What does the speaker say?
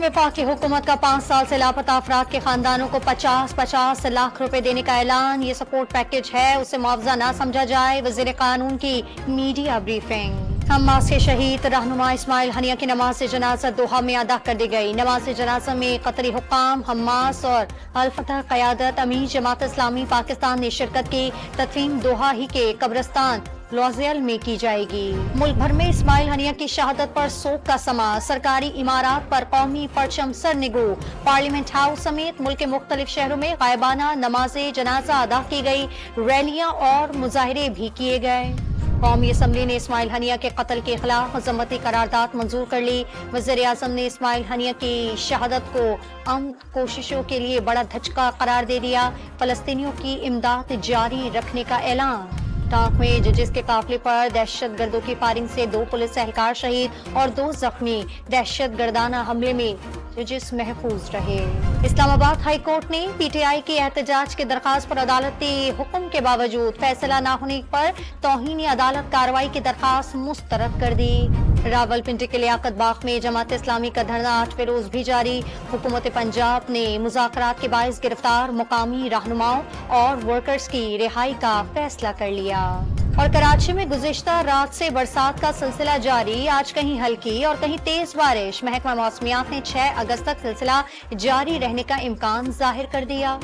वफाकी हुकूमत का 5 साल से लापता अफराद के खानदानों को 50-50 लाख रुपए देने का ऐलान। ये सपोर्ट पैकेज है, उसे मुआवजा ना समझा जाए। वजीर कानून की मीडिया ब्रीफिंग। हमास के शहीद रहनुमा इस्माइल हनिया की नमाज जनाजा दोहा में अदा कर दी गई। नमाज जनाजा में कतरी हुक्काम, हमास और अल फतह क़यादत अमीर जमात इस्लामी पाकिस्तान ने शिरकत की। तदफीन दोहा ही के कब्रिस्तान लॉजियल में की जाएगी। मुल्क भर में इस्माइल हनिया की शहादत पर शोक का समा। सरकारी इमारात पर कौमी परचम सरनिगू। पार्लियामेंट हाउस समेत मुल्क के मुख्तलिफ शहरों में गायबाना नमाज जनाजा अदा की गई। रैलियां और मुजाहरे भी किए गए। कौमी असम्बली ने इस्माइल हनिया के कत्ल के खिलाफ मजम्मती करारदाद मंजूर कर ली। वज़ीर आज़म ने इस्माइल हनिया की शहादत को अमन कोशिशों के लिए बड़ा धचका करार दे दिया। फलस्तीनियों की इमदाद जारी रखने का ऐलान। टांक में जजिस के काफिले पर दहशत गर्दों की फायरिंग से 2 पुलिस एहलकार शहीद और 2 जख्मी। दहशत गर्दाना हमले में जजिस महफूज रहे। इस्लामाबाद हाई कोर्ट ने पीटीआई की एहतजाज की दरखास्त पर अदालती हुक्म के बावजूद फैसला न होने पर तौहीन अदालत कार्रवाई की दरखास्त मुस्तरद कर दी। रावलपिंडी के लियाकत बाग में जमात इस्लामी का धरना 8वें रोज भी जारी। हुकूमत पंजाब ने मुज़ाकरात के बाइस गिरफ्तार मुकामी रहनुमाओं और वर्कर्स की रिहाई का फैसला कर लिया। और कराची में गुज़िश्ता रात से बरसात का सिलसिला जारी। आज कहीं हल्की और कहीं तेज बारिश। महकमा मौसमियात ने 6 अगस्त तक सिलसिला जारी रहने का इम्कान जाहिर कर दिया।